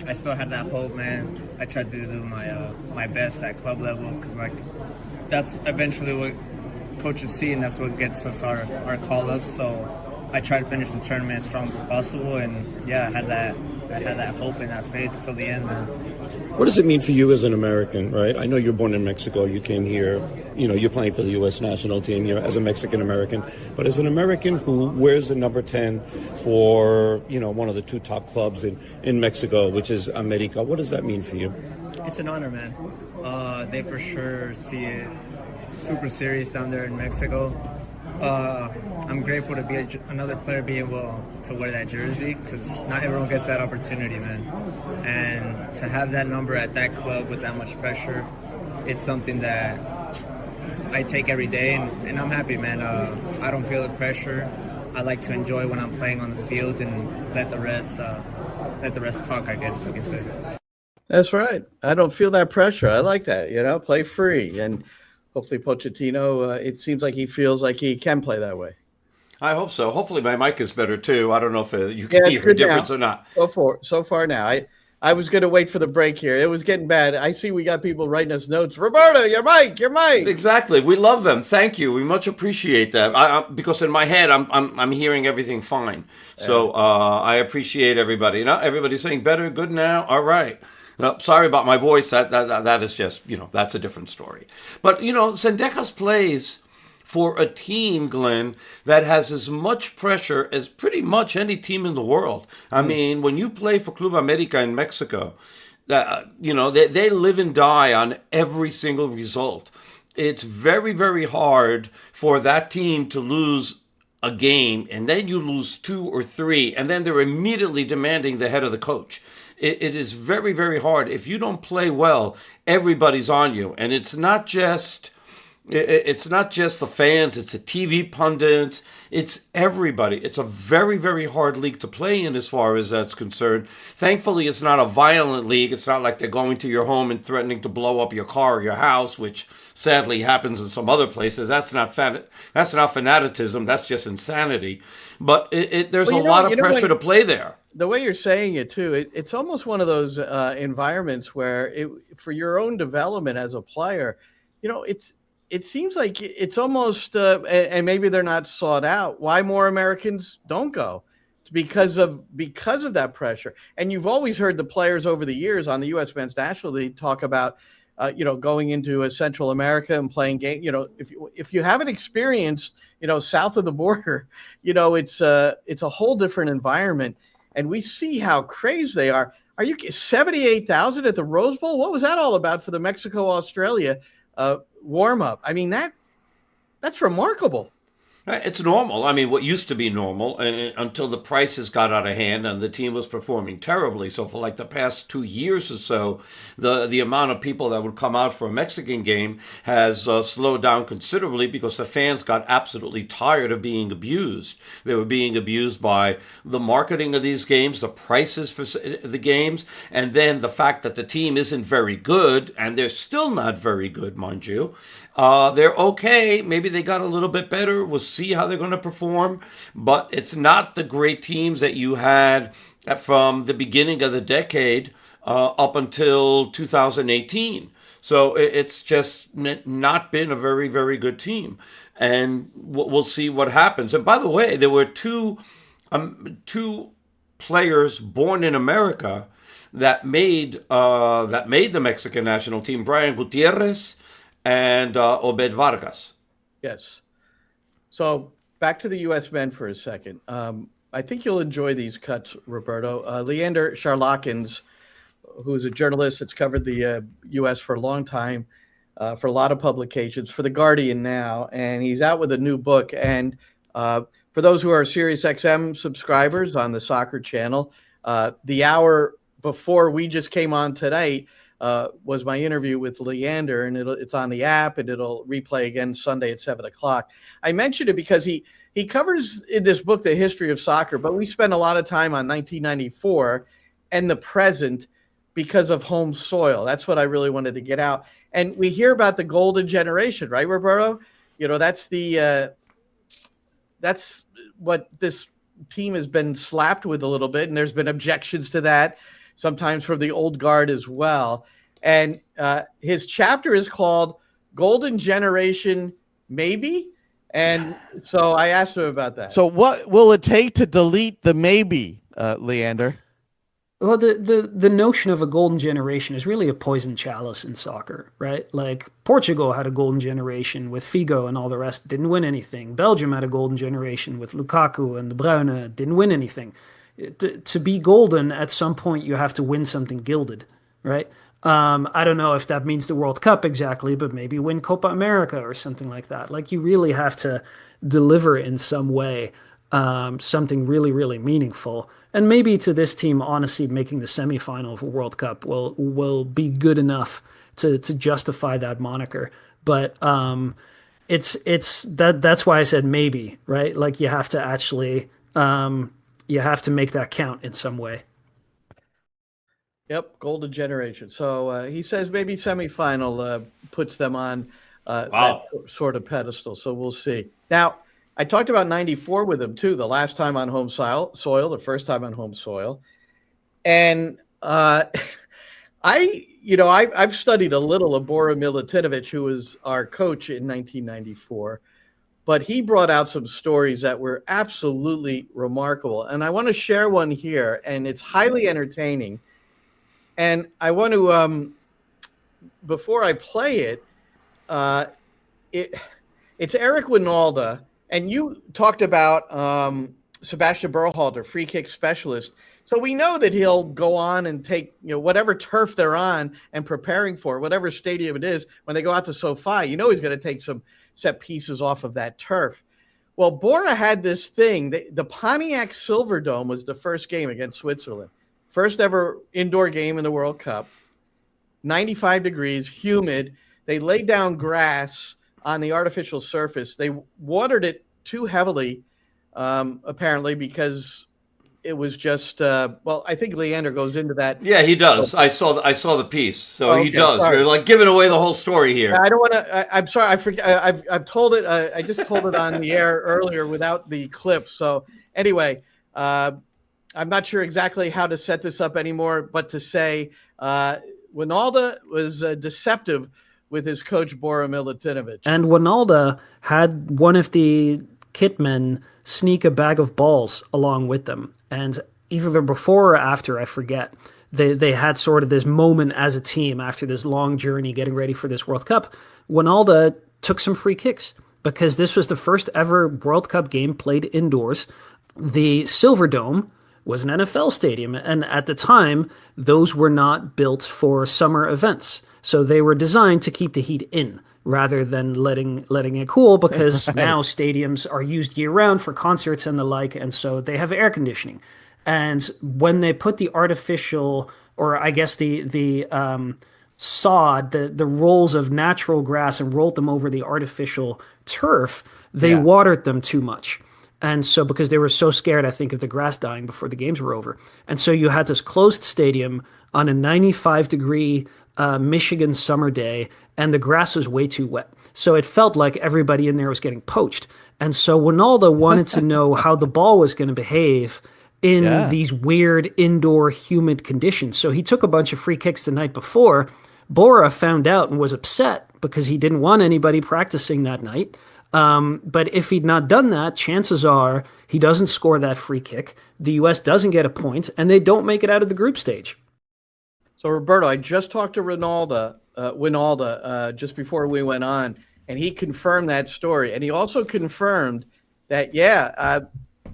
I still had that hope, man. I tried to do my best at club level because like that's eventually what coaches see, and that's what gets us our call ups. So I tried to finish the tournament as strong as possible, and yeah, I had that hope and that faith until the end, man. What does it mean for you as an American, right? I know you're born in Mexico. You came here. You're playing for the U.S. national team, as a Mexican-American. But as an American who wears the number 10 for, one of the two top clubs in Mexico, which is America, what does that mean for you? It's an honor, man. They for sure see it super serious down there in Mexico. I'm grateful to be another player being able to wear that jersey because not everyone gets that opportunity, man. And to have that number at that club with that much pressure, it's something that I take every day, and I'm happy, man. I don't feel the pressure. I like to enjoy when I'm playing on the field and let the rest talk, I guess you can say. That's right. I don't feel that pressure. I like that, play free. And hopefully Pochettino, it seems like he feels like he can play that way. I hope so. Hopefully my mic is better too. I don't know if you can hear a difference or not. So far now. I was going to wait for the break here. It was getting bad. I see we got people writing us notes. Roberto, your mic. Exactly. We love them. Thank you. We much appreciate that. Because in my head, I'm hearing everything fine. So I appreciate everybody. Everybody's saying better, good now. All right. Sorry about my voice. That is just, that's a different story. But, Zendejas plays for a team, Glenn, that has as much pressure as pretty much any team in the world. I mean, when you play for Club America in Mexico, they live and die on every single result. It's very, very hard for that team to lose a game, and then you lose 2 or 3, and then they're immediately demanding the head of the coach. It is very, very hard. If you don't play well, everybody's on you. And it's not just the fans, it's the TV pundits, it's everybody. It's a very, very hard league to play in as far as that's concerned. Thankfully, it's not a violent league. It's not like they're going to your home and threatening to blow up your car or your house, which sadly happens in some other places. That's not fanaticism. That's just insanity. But there's a lot of pressure to play there. The way you're saying it too, it's almost one of those environments where for your own development as a player, it seems like it's almost, and maybe they're not sought out. Why more Americans don't go? It's because of that pressure. And you've always heard the players over the years on the U.S. men's national team talk about, going into Central America and playing game. If you haven't experienced, south of the border, it's a whole different environment. And we see how crazy they are. Are you 78,000 at the Rose Bowl? What was that all about for the Mexico-Australia warm-up? I mean, that's remarkable. It's normal. I mean, what used to be normal until the prices got out of hand and the team was performing terribly. So for like the past 2 years or so, the amount of people that would come out for a Mexican game has slowed down considerably because the fans got absolutely tired of being abused. They were being abused by the marketing of these games, the prices for the games, and then the fact that the team isn't very good, and they're still not very good, mind you. They're okay. Maybe they got a little bit better. We'll see how they're going to perform. But it's not the great teams that you had from the beginning of the decade up until 2018. So it's just not been a very, very good team. And we'll see what happens. And by the way, there were two players born in America that made the Mexican national team, Brian Gutierrez and Obed Vargas. Yes. So back to the U.S. men for a second. I think you'll enjoy these cuts, Roberto. Leander Charlakins, who's a journalist that's covered the U.S. for a long time, for a lot of publications, for The Guardian now, and he's out with a new book. And for those who are SiriusXM subscribers on the soccer channel, the hour before we just came on tonight, was my interview with Leander, and it's on the app, and it'll replay again Sunday at 7:00. I mentioned it because he covers in this book the history of soccer, but we spend a lot of time on 1994 and the present because of home soil. That's what I really wanted to get out. And we hear about the golden generation, right, Roberto? That's what this team has been slapped with a little bit, and there's been objections to that. sometimes from the old guard as well. And his chapter is called Golden Generation Maybe. And so I asked him about that. So what will it take to delete the maybe, Leander? Well, the notion of a golden generation is really a poison chalice in soccer, right? Like Portugal had a golden generation with Figo and all the rest, didn't win anything. Belgium had a golden generation with Lukaku and De Bruyne, didn't win anything. To be golden, at some point you have to win something gilded, right? I don't know if that means the World Cup exactly, but maybe win Copa America or something like that. Like you really have to deliver in some way, something really, really meaningful. And maybe to this team, honestly, making the semifinal of a World Cup will be good enough to justify that moniker. But that's why I said maybe, right? Like you have to actually you have to make that count in some way. Yep, golden generation. So he says maybe semifinal puts them on that sort of pedestal. So we'll see. Now, I talked about 94 with him, too, the last time on home soil, the first time on home soil. And I've studied a little of Bora Milutinovic, who was our coach in 1994. But he brought out some stories that were absolutely remarkable. And I want to share one here, and it's highly entertaining. And I want to, before I play it, it's Eric Winalda. And you talked about Sebastian Berhalter, free kick specialist. So we know that he'll go on and take whatever turf they're on and preparing for, whatever stadium it is, when they go out to SoFi, he's going to take some set pieces off of that turf. Well, Bora had this thing. The Pontiac Silverdome was the first game against Switzerland. First ever indoor game in the World Cup. 95 degrees, humid. They laid down grass on the artificial surface. They watered it too heavily, apparently, because it was just I think Leander goes into that. Yeah, he does. I saw the piece, so Okay, he does. sorry. You're like giving away the whole story here. I don't want to. I'm sorry. I forget. I've told it. I just told it on the air earlier without the clip. So anyway, I'm not sure exactly how to set this up anymore, but to say Winalda was deceptive with his coach Bora Milutinovic. And Winalda had one of the kitmen sneak a bag of balls along with them. And either before or after, I forget, they had sort of this moment as a team after this long journey getting ready for this World Cup. Winalda took some free kicks because this was the first ever World Cup game played indoors. The Silverdome was an NFL stadium, and at the time, those were not built for summer events. So they were designed to keep the heat in rather than letting it cool, because now stadiums are used year-round for concerts and the like, and so they have air conditioning. And when they put the artificial, or I guess the sod, the rolls of natural grass, and rolled them over the artificial turf, they watered them too much. And so, because they were so scared, I think, of the grass dying before the games were over. And so you had this closed stadium on a 95-degree Michigan summer day, and the grass was way too wet. So it felt like everybody in there was getting poached. And so Winalda wanted to know how the ball was going to behave in these weird indoor humid conditions. So he took a bunch of free kicks the night before. Bora found out and was upset because he didn't want anybody practicing that night. But if he'd not done that, chances are he doesn't score that free kick. The U.S. doesn't get a point, and they don't make it out of the group stage. So, Roberto, I just talked to Winalda just before we went on, and he confirmed that story. And he also confirmed that,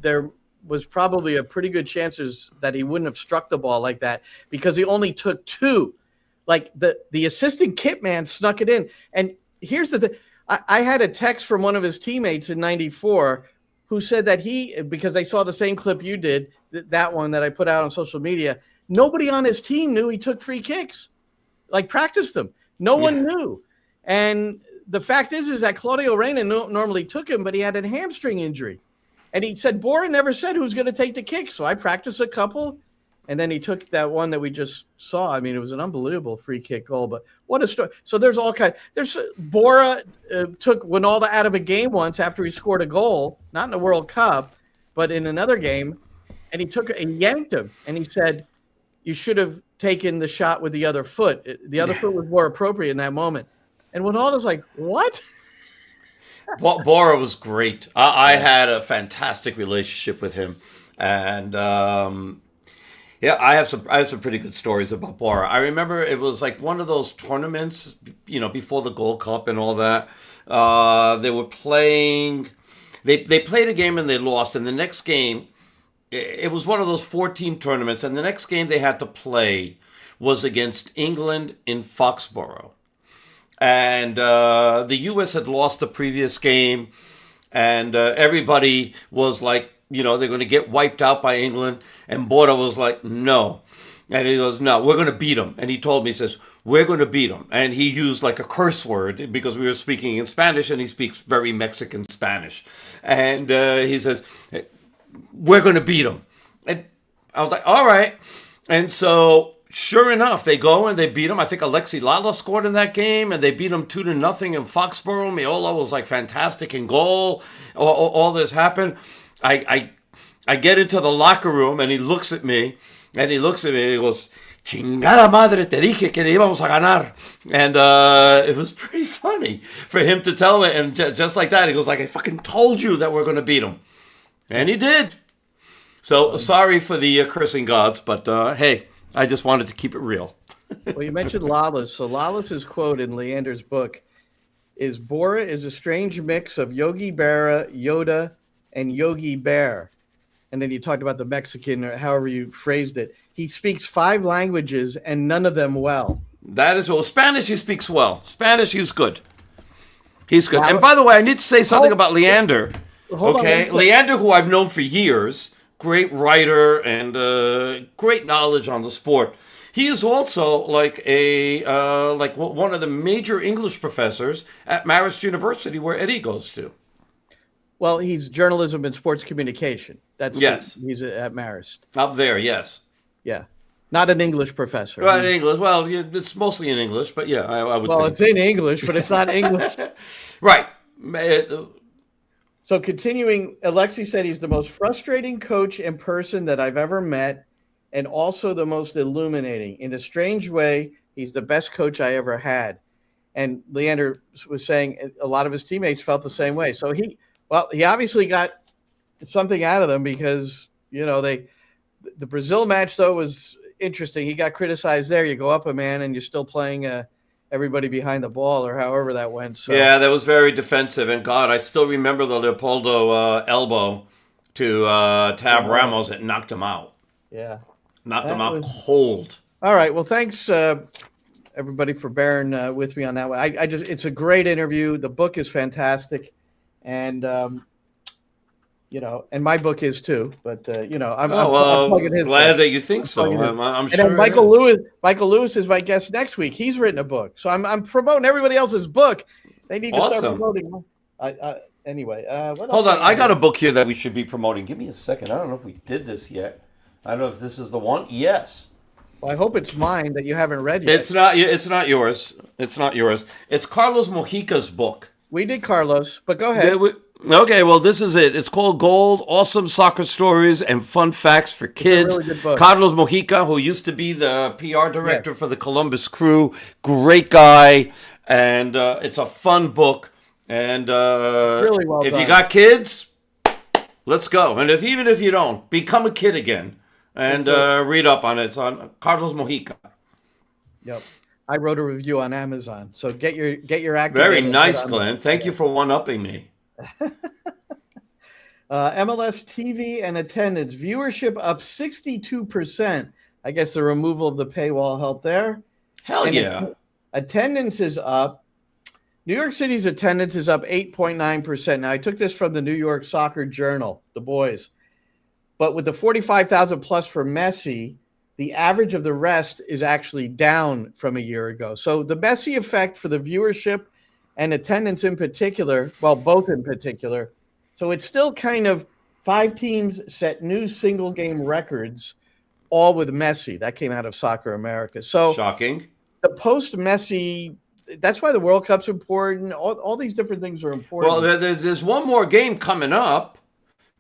there was probably a pretty good chances that he wouldn't have struck the ball like that because he only took two. Like, the assistant kit man snuck it in. And here's the thing. I had a text from one of his teammates in 94 who said that because I saw the same clip you did, that one that I put out on social media, nobody on his team knew he took free kicks, like practiced them. No one knew. And the fact is that Claudio Reyna normally took him, but he had a hamstring injury. And he said, Bora never said who's going to take the kick. So I practiced a couple, and then he took that one that we just saw. I mean, it was an unbelievable free kick goal, but what a story. So there's all kinds. Bora took Winalda out of a game once after he scored a goal, not in the World Cup, but in another game, and he yanked him, and he said, you should have taken the shot with the other foot. The other foot was more appropriate in that moment. And Ronaldo's like, what? Bora was great. I had a fantastic relationship with him, and I have some pretty good stories about Bora. I remember it was like one of those tournaments, before the Gold Cup and all that. They were playing. They played a game and they lost, and the next game, it was one of those 4-team tournaments, and the next game they had to play was against England in Foxborough. And the U.S. had lost the previous game, and everybody was like, they're going to get wiped out by England. And Bora was like, no. And he goes, no, we're going to beat them. And he told me, he says, we're going to beat them. And he used like a curse word because we were speaking in Spanish, and he speaks very Mexican Spanish. And he says, we're going to beat them. And I was like, all right. And so sure enough, they go and they beat them. I think Alexi Lala scored in that game, and they beat them 2-0 in Foxborough. Meola was like fantastic in goal. All this happened. I get into the locker room, and he looks at me, and he goes, chingada madre, te dije que le íbamos a ganar. And it was pretty funny for him to tell me. And just like that, he goes like, I fucking told you that we're going to beat them. And he did. So sorry for the cursing gods, but hey, I just wanted to keep it real. Well, you mentioned Lawless. So Lawless's quote in Leander's book is, Bora is a strange mix of Yogi Berra, Yoda, and Yogi Bear. And then you talked about the Mexican, or however you phrased it. He speaks 5 languages and none of them well. That is well. Spanish he speaks well. Spanish he's good. He's good. Wow. And by the way, I need to say something about Leander. Hold okay, on. Leander, who I've known for years, great writer and great knowledge on the sport. He is also like one of the major English professors at Marist University, where Eddie goes to. Well, he's journalism and sports communication. Yes. He's at Marist. Up there, yes. Yeah. Not an English professor. Well, in English. Well, yeah, it's mostly in English, but yeah, I would Well, think. it's in English, but it's not English. Right. So continuing, Alexi said he's the most frustrating coach in person that I've ever met, and also the most illuminating. In a strange way, he's the best coach I ever had. And Leander was saying a lot of his teammates felt the same way. So he obviously got something out of them, because, the Brazil match, though, was interesting. He got criticized there. You go up a man and you're still playing everybody behind the ball, or however that went. So. Yeah, that was very defensive. And God, I still remember the Leopoldo elbow to Tab Ramos that knocked him out. Yeah. Knocked him out cold. All right. Well, thanks, everybody, for bearing with me on that one. It's a great interview. The book is fantastic. And, and my book is too, but I'm plugging his glad book. That you think so. I'm and sure. then Michael Lewis is my guest next week. He's written a book, so I'm promoting everybody else's book. They need to start promoting. Anyway, what hold on. I got a book here that we should be promoting. Give me a second. I don't know if we did this yet. I don't know if this is the one. Yes. Well, I hope it's mine that you haven't read yet. It's not. It's not yours. It's not yours. It's Carlos Mojica's book. We did Carlos, but go ahead. Okay, well, this is it. It's called Gold, Awesome Soccer Stories and Fun Facts for Kids. Really good book. Carlos Mojica, who used to be the PR director for the Columbus Crew, great guy, and it's a fun book. And really well if done. you got kids, let's go. And even if you don't, become a kid again and read up on it. It's on Carlos Mojica. Yep. I wrote a review on Amazon, so get your act. Very nice, Glenn. Thank you for one-upping me. MLS TV and attendance viewership up 62%. I guess the removal of the paywall helped there. Hell yeah. Attendance is up. New York City's attendance is up 8.9%. Now, I took this from the New York Soccer Journal, the boys. But with the 45,000 plus for Messi, the average of the rest is actually down from a year ago. So the Messi effect for the viewership and attendance in particular, well, both in particular. So it's still kind of 5 teams set new single game records, all with Messi. That came out of Soccer America. So shocking. The post-Messi, that's why the World Cup's important. All these different things are important. Well, there's one more game coming up.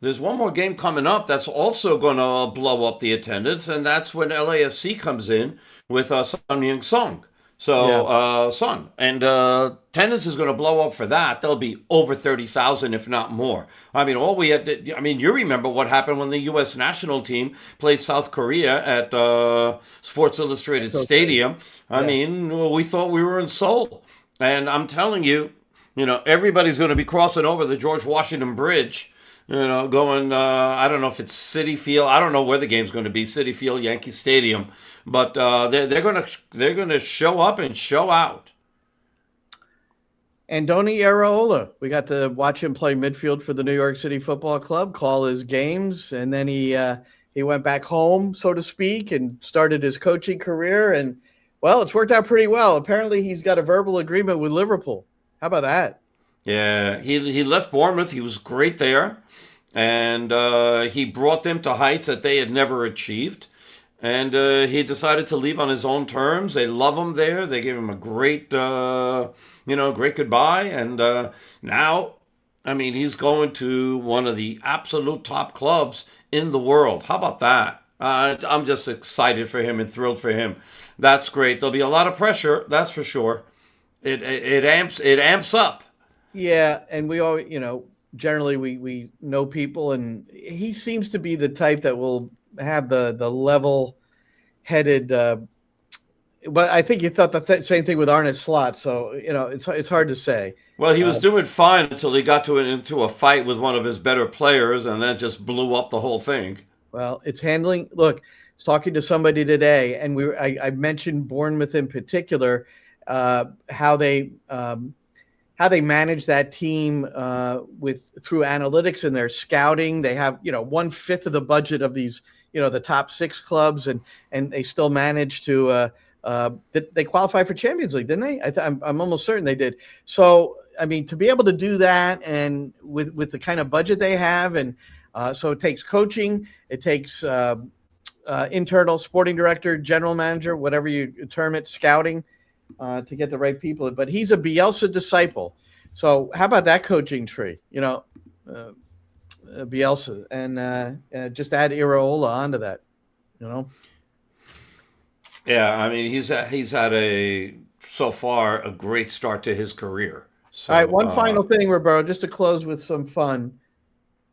There's one more game coming up that's also going to blow up the attendance, and that's when LAFC comes in with Sun Myung Sung. So, Sun. And attendance is going to blow up for that. There'll be over 30,000, if not more. I mean, all we had to, I mean, you remember what happened when the U.S. national team played South Korea at Sports Illustrated Stadium. I mean, we thought we were in Seoul. And I'm telling you, everybody's going to be crossing over the George Washington Bridge. Going, I don't know if it's Citi Field. I don't know where the game's going to be, Citi Field, Yankee Stadium. But they're gonna show up and show out. Andoni Iraola, we got to watch him play midfield for the New York City Football Club, call his games, and then he went back home, so to speak, and started his coaching career. And, well, it's worked out pretty well. Apparently he's got a verbal agreement with Liverpool. How about that? Yeah, he left Bournemouth. He was great there. And he brought them to heights that they had never achieved. And he decided to leave on his own terms. They love him there. They gave him a great, great goodbye. And now, I mean, he's going to one of the absolute top clubs in the world. How about that? I'm just excited for him and thrilled for him. That's great. There'll be a lot of pressure, that's for sure. It amps up. Yeah, and we all, generally we know people, and he seems to be the type that will have the level-headed. But I think you thought the same thing with Arne Slot, so it's hard to say. Well, he was doing fine until he got into a fight with one of his better players, and that just blew up the whole thing. Well, it's handling. Look, I was talking to somebody today, and I mentioned Bournemouth in particular, how they manage that team through analytics and their scouting. They have 1/5 of the budget of these the top 6 clubs, and they still manage to they qualify for Champions League, didn't they? I'm almost certain they did. So I mean, to be able to do that, and with the kind of budget they have, and so it takes coaching, it takes internal sporting director, general manager, whatever you term it, scouting, to get the right people. But he's a Bielsa disciple. So how about that coaching tree? Bielsa, and just add Iraola onto that. Yeah, I mean, he's had so far a great start to his career. So, all right, one final thing, Roberto, just to close with some fun.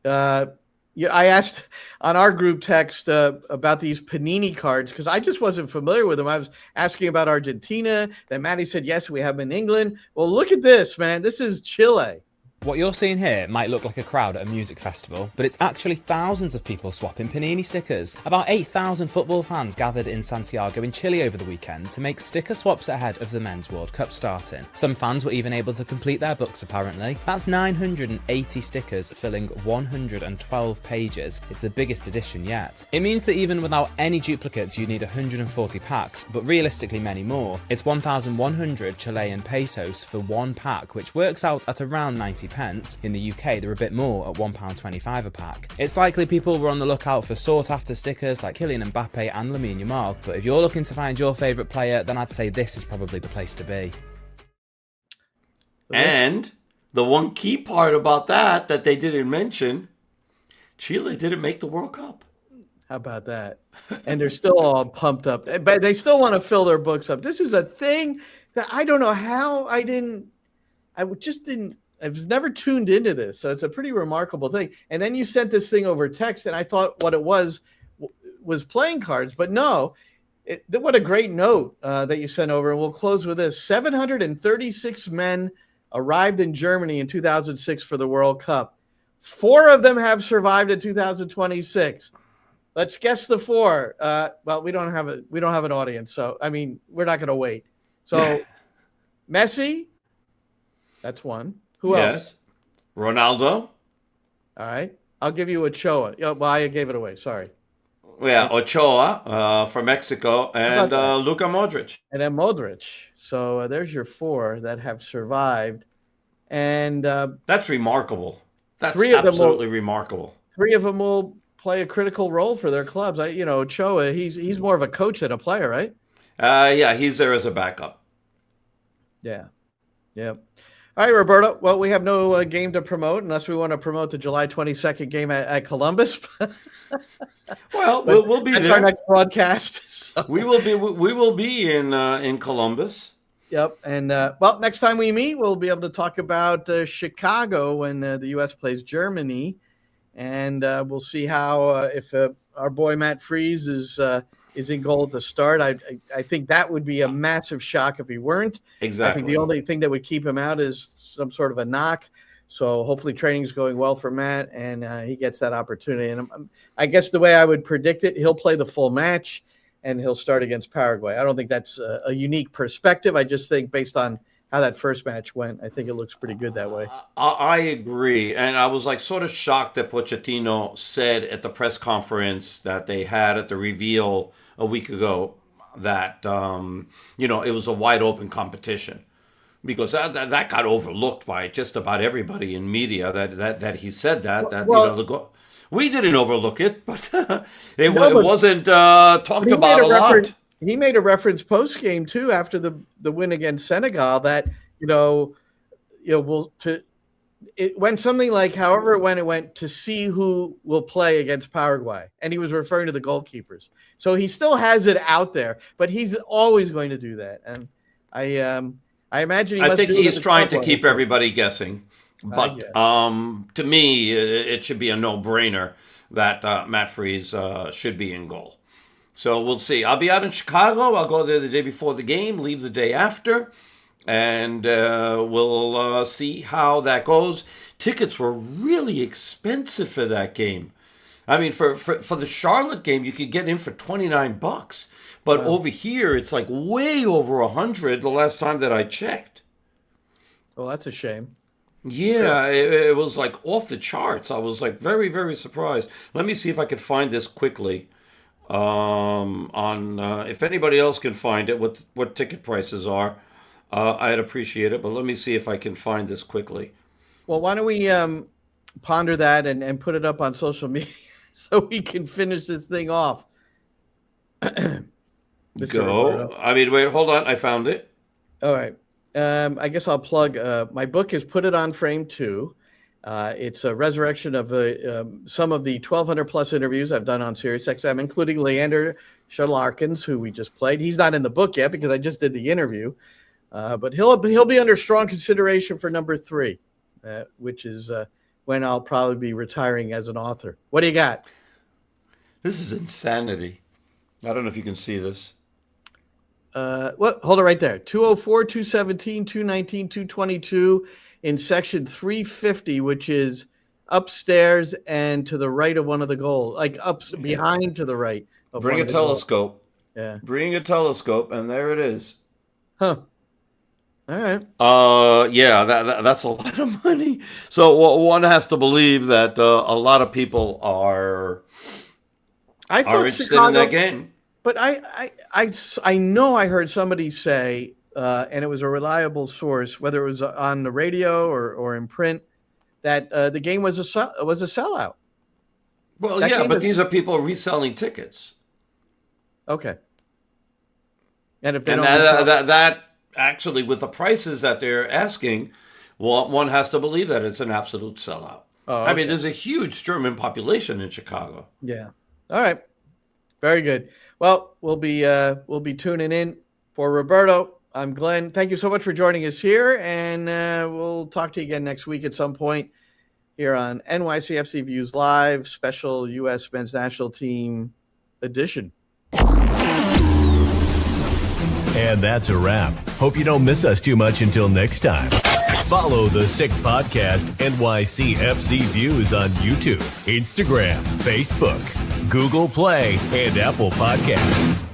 I asked on our group text about these Panini cards because I just wasn't familiar with them. I was asking about Argentina. Then Maddie said, yes, we have them in England. Well, look at this, man. This is Chile. What you're seeing here might look like a crowd at a music festival, but it's actually thousands of people swapping Panini stickers. About 8,000 football fans gathered in Santiago in Chile over the weekend to make sticker swaps ahead of the Men's World Cup starting. Some fans were even able to complete their books apparently. That's 980 stickers filling 112 pages. It's the biggest edition yet. It means that even without any duplicates you need 140 packs, but realistically many more. It's 1,100 Chilean pesos for one pack, which works out at around 90 pence. In the UK, they're a bit more at £1.25 a pack. It's likely people were on the lookout for sought-after stickers like Kylian Mbappe and Lamine Yamal, but if you're looking to find your favourite player, then I'd say this is probably the place to be. And the one key part about that they didn't mention, Chile didn't make the World Cup. How about that? And they're still all pumped up, but they still want to fill their books up. This is a thing that I don't know how I was never tuned into this. So it's a pretty remarkable thing. And then you sent this thing over text, and I thought what it was playing cards, but no. What a great note that you sent over. And we'll close with this. 736 men arrived in Germany in 2006 for the World Cup. 4 of them have survived in 2026. Let's guess the 4. Well, we don't have an audience, so I mean, we're not going to wait. So Messi, that's one. Who else? Ronaldo. All right. I'll give you Ochoa. Well, I gave it away. Sorry. Yeah, Ochoa from Mexico, and Luka Modric. And then Modric. So there's your 4 that have survived. And that's remarkable. That's absolutely remarkable. 3 of them will play a critical role for their clubs. Ochoa, he's more of a coach than a player, right? Yeah, he's there as a backup. Yeah. Yep. All right, Roberto. Well, we have no game to promote unless we want to promote the July 22nd game at Columbus. Well, we'll be that's there. Our next broadcast. So. We will be in Columbus. Yep. And well, next time we meet, we'll be able to talk about Chicago when the U.S. plays Germany, and we'll see how if our boy Matt Freese is in goal to start. I think that would be a massive shock if he weren't. Exactly. I think the only thing that would keep him out is some sort of a knock. So hopefully training's going well for Matt, and he gets that opportunity. And I guess the way I would predict it, he'll play the full match, and he'll start against Paraguay. I don't think that's a unique perspective. I just think based on how that first match went, I think it looks pretty good that way. I agree. And I was like sort of shocked that Pochettino said at the press conference that they had at the reveal a week ago that, it was a wide open competition, because that got overlooked by just about everybody in media that he said that. We didn't overlook it, but it wasn't talked about a lot. He made a reference post game too after the win against Senegal that it went something like however it went to see who will play against Paraguay, and he was referring to the goalkeepers. So he still has it out there, but he's always going to do that, and I imagine I think he's trying to keep everybody guessing. But to me, it should be a no-brainer that Matt Freese should be in goal. So we'll see. I'll be out in Chicago. I'll go there the day before the game, leave the day after, and we'll see how that goes. Tickets were really expensive for that game. I mean, for the Charlotte game, you could get in for $29, but over here it's like way over $100 the last time that I checked. Well, that's a shame. Yeah, it was like off the charts. I was like very, very surprised. Let me see if I can find this quickly. If anybody else can find it, what ticket prices are, I'd appreciate it. But let me see if I can find this quickly. Well, why don't we ponder that and put it up on social media so we can finish this thing off. Go. I mean, wait, hold on. I found it. All right. I guess I'll plug. My book is Put It On Frame 2. It's a resurrection of some of the 1,200 plus interviews I've done on SiriusXM, including Leander Shalarkins, who we just played. He's not in the book yet because I just did the interview, but he'll be under strong consideration for number 3, which is when I'll probably be retiring as an author. What do you got? This is insanity. I don't know if you can see this. What? Hold it right there. 204, 217, 219, 222 in section 350, which is upstairs and to the right of one of the goals, like behind to the right. Bring a telescope. Yeah. Bring a telescope, and there it is. Huh. All right. Yeah, that's a lot of money. So one has to believe that a lot of people are interested in that game. But I know I heard somebody say, and it was a reliable source, whether it was on the radio or in print, that the game was a sellout. Well, yeah, but these are people reselling tickets. Okay. And if they that actually, with the prices that they're asking, one has to believe that it's an absolute sellout. Oh, okay. I mean, there's a huge German population in Chicago. Yeah. All right. Very good. Well, we'll be tuning in. For Roberto, I'm Glenn. Thank you so much for joining us here, and we'll talk to you again next week at some point here on NYCFC Views Live, special U.S. Men's National Team edition. And that's a wrap. Hope you don't miss us too much until next time. Follow the Sick Podcast NYCFC Views on YouTube, Instagram, Facebook, Google Play, and Apple Podcasts.